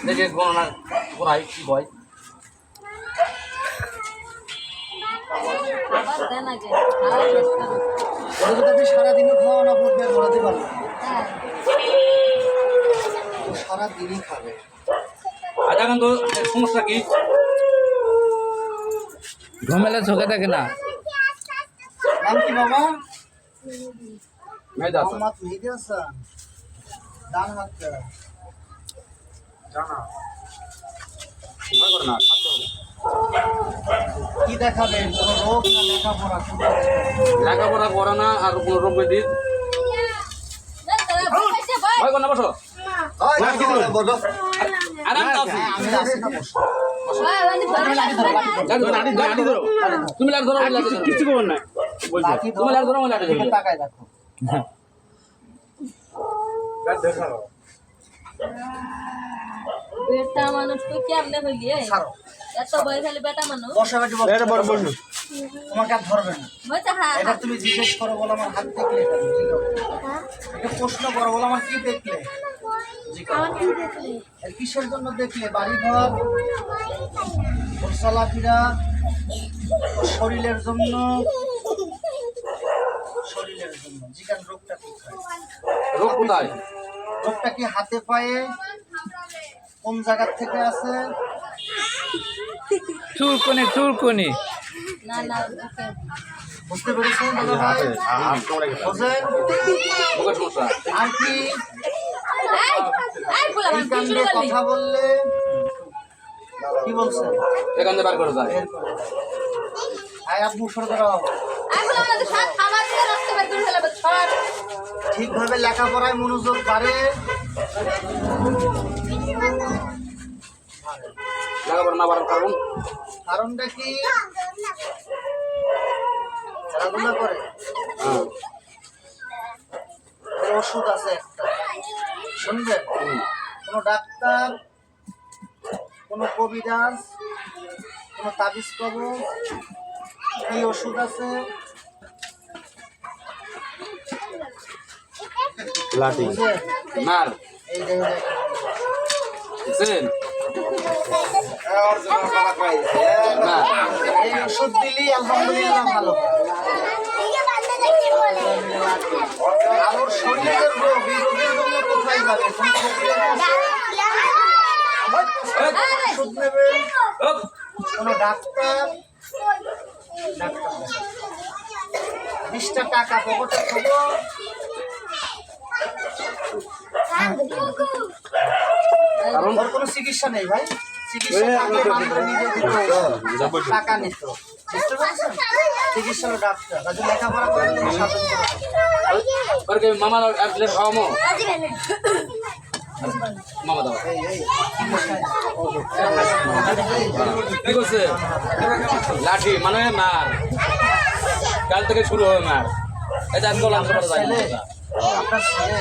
দেখে গণনা করাই কি হয়। আপনি সারাদিনও খাওয়ানো পড়বে ধরাতে পারবেন সারাদিনই খাবে। আচ্ছা কিন্তু সমস্যা কি? ঘুমেলে চোখে দেখে না। নাম কি বাবা? মেয়েদা আছে। মোহাম্মদ মেহেদী হাসান। ডান হাতটা জানা ভয় করে না, খাচ্ছে হবে। কি দেখাবেন? কোনো রোগ না লেখাপড়া? লেখাপড়া করে না আর কোনো রোগ ব্যাধি ভয় করে না। বসো আরাম আছে। আমি আছি না, বসো। তুমি লাঠি ধরো, কিছু করো না। লাঠি তুমি লাঠি ধরো, লাঠি দিকে ধরো। তাকায় দেখো। বেটা মানুষ তো কেমনে হইলি ছাড়ো। এত বই খালি বেটা মানুষ বসো বেটি বসো। তোমাকে আর ধরবে না। বইতে হ্যাঁ এটা তুমি জিজ্ঞেস করো বলো আমার হাত দেখলে কেন? এটা প্রশ্ন করো বলো আমার কি দেখলে? এর কিসের জন্য দেখলে? বাড়ি ঘর, ওর চলাফেরা, ওর শরীরের জন্য। শরীরের জন্য জিজ্ঞান রোগটা কোথায়? রোগ কোথায়? রোগটা কি হাতে পায়ে? কোন জায়গার থেকে আছে? চুলকুনি না না ওকে বুঝতে পেরেছেন দাদা ভাই? বোঝেন? বুকের সমস্যা। আর কি এই বলা এই কাণ্ডে কথা বললে কি বলছেন? এখান থেকে বার করে যায়। বের করে দাও। আয় আপনি সরে দাঁড়াও। এই বলা মানে সাত খাবার দিয়ে রাস্তা বের করে ফেলাবে ছড় ঠিকভাবে লেখাপড়ায় মনোযোগ বাড়ে। লেখাপড়া না বাড়ার কারণ কারণটা কি? খেলাধুলা করে। এর ওষুধ আছে একটা, শুনবেন? কোনো ডাক্তার, কোনো কবিরাজ, কোনো তাবিজ কবজ, কি ওষুধ আছে? লাঠি বুঝলেন? মার এই যে বুঝছেন না। এই ওষুধ দিলি আলহামদুলিল্লাহ ভালো। আর ওর শরীরের রোগ, এই রোগের জন্য কোথায় যাবে? কোন ফকিরের কাছে? ওষুধ নেবে? ওপ, কোনো ডাক্তার? 20টা টাকা পকেটে থাকো। কারণ ওর কোনো চিকিৎসা নেই ভাই। চিকিৎসা থাকলে মানুষের নিজে দিত, টাকা নিত। বুঝতে পারছেন? চিকিৎসা হলো ডাক্তার। তাদের লেখাপড়া করে তুমি শাসন করো। ওর কি মামা এক প্লেট খাওয়ামো? মামা দাও। এই কি করছে? লাঠি মানে মার। কাল থেকে শুরু হবে মার। এই যে আজকাল আনতে পারা যায় না। আপনার ছেলে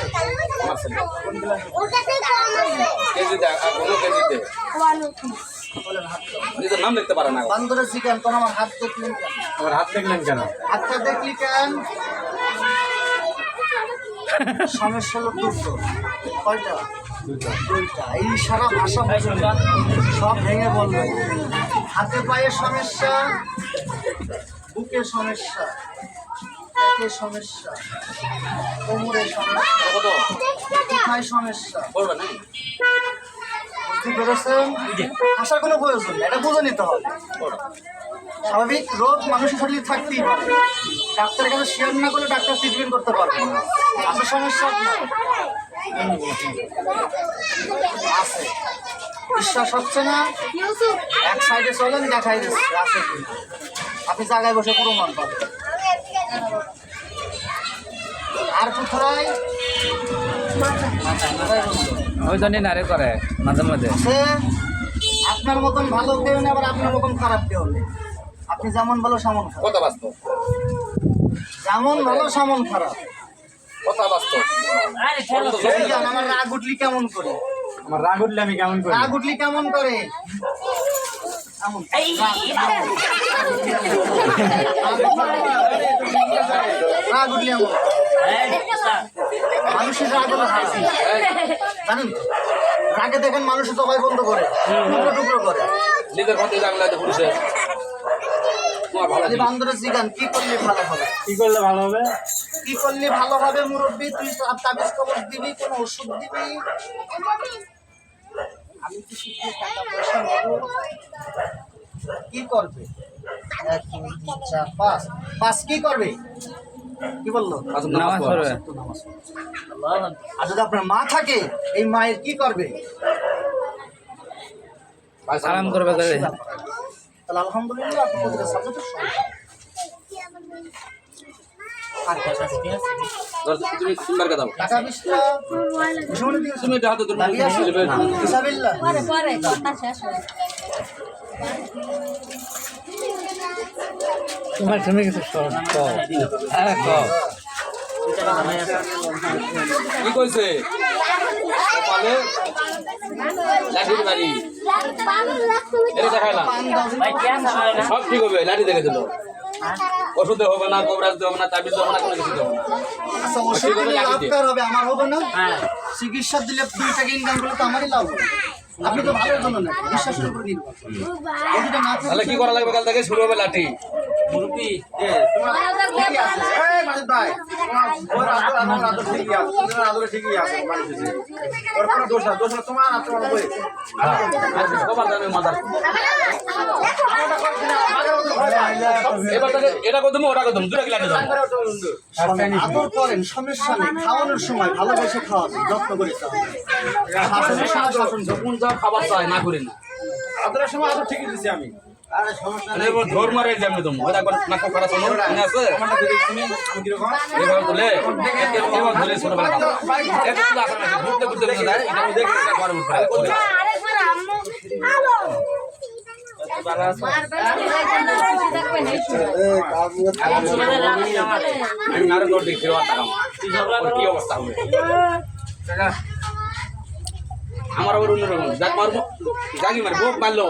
আমার ছেলে কোন ক্লাসে? কেজিতে কোনো কেজিতে বলেন হাত দাও। নিজের নাম লিখতে পারে না। বান্দরের চিকেন কোন আমার হাত দেখলেন কেন? আমার হাত দেখলেন কেন? হাতটা দেখলি কেন? সমস্যা হলো দুটো। কয়টা? দুইটা। এই সারা ভাষা বুঝবেন, সব ভেঙে বলবেন। হাতে পায়ে সমস্যা, বুকে সমস্যা, পেটে সমস্যা, কোমরে সমস্যা, কত কোথায় সমস্যা? করবে না? বুঝতে পেরেছেন? আসার কোনো প্রয়োজন নেই, এটা বুঝে নিতে হবে। স্বাভাবিক রোগ মানুষের শরীরে থাকতেই পারে। ডাক্তারের কাছে শেয়ার না করলে ডাক্তার ট্রিটমেন্ট করতে পারবে না। আছে সমস্যা আপনার? আছে। বিশ্বাস হচ্ছে না? এক সাইডে চলেন, দেখাই দিচ্ছে আছে কিনা। আপনি জায়গায় বসে প্রমাণ পাবেন। আর কোথায়? মাথায় বসুন। ওই জন্যই নারে করে মাঝে মাঝে। আছে। আপনার মতন ভালো কেউ নেই, আবার আপনার মতন খারাপ কেউ নেই। আপনি যেমন ভালো সেমন খারাপ। কথা বাস্তব, যেমন ভালো সেমন খারাপ। কথা বাস্তব। এই যে আমার রাগ উঠলি কেমন করে? আমার রাগ উঠলে আমি কেমন করি? রাগ উঠলি কেমন করে? এমন। রাগ উঠলি এমন। মানুষের রাগ হলো হারাম। জানেন তো? রাগে দেখেন মানুষের জবাই বন্ধ করে, টুকরো টুকরো করে। নিজের ঘরে জানলা পুলিশে তোমার ভালো খালি বান্দরের জিগান কি করলে ভালো হবে? কি করলে ভালো হবে? কি করলে ভালো হবে মুরব্বী? তুই তাবিজ কবজ দিবি, কোন ওষুধ দিবি? আমি কি শিখে টাকা পয়সা নেবো? কি করবে? 1 2 3 4 5 5 কি করবে? কি বললো? নামাজ পড়বে। আর যদি আপনার মা থাকে, এই মায়ের কি করবে? সালাম করবে করে তাহলে আলহামদুলিল্লাহ আপনি প্রতিটা সাবজেক্টের সমাধান। আর কথা ঠিক আছে? তুমি তিনবার দাও টাকা 20টা বুঝুনে দিয়েছো? তুমি হাতে তুমি লাগিয়ে আসো? বিসমিল্লাহ। পরে পরে কথা শেষ হবে তুমি কিছু কও। হ্যাঁ কও। কি কইছে কপালে লাঠির বাড়ি এটা দেখাইলাম সব ঠিক হবে লাঠি দেখে দিল ওষুধে হবে না কবরাজ হবে না তাবিজ হবে না কোনো কিছু হবে না আচ্ছা ওষুধ দিলে লাভকার হবে, আমার হবে না? চিকিৎসা দিলে 2 টাকা ইনকাম করলে তো আমারই লাভ হবে। আপনি তো ভালোর জন্য না, বিশ্বাসের উপর নির্ভর করে। ওষুধটা না তাহলে কি করা লাগবে কাল থেকে শুরু হবে লাঠি মুরব্বি ঠিকই আছে। এই মালিক ভাই, ওর আদর ঠিকই আছে, তোমার আদর ঠিকই আছে মানুষের। ওর কোনো দোষ না, দোষ না তোমার আর তোমার বই। কবার দামে মাদার এবার তাহলে এটা কত ওটা কত দুটা কি লাঠি দাও আদর করেন, সমস্যা নেই। খাওয়ানোর সময় ভালোবেসে খাওয়াবেন, যত্ন করে খাওয়াবেন। শাসনের সময় শাসন করবেন। কোন যা খাবার চাই না করি না আদরের সময় আদর ঠিকই দিছি আমি। আরে সমস্যা তাহলে নেই। এবার ধর মারে যাবে তুমি ওটা একবার নাক খারাপ শোনো মনে আছে আমারটা দিলে তুমি আমি কিরকম? এবার বলে এবার ধরে ছোটবেলা কথা এটা তো আসলে না ঘুরতে ঘুরতে ঘুরতে যায় এটা আমি দেখি এটা করে উঠবে আরেকবার আম্মু হ্যালো আমি নারে দৌড় দেখি ওর টাকা কি অবস্থা হবে আমার আবার অন্যরকম যাক মারবো জাগি মারবো মারলো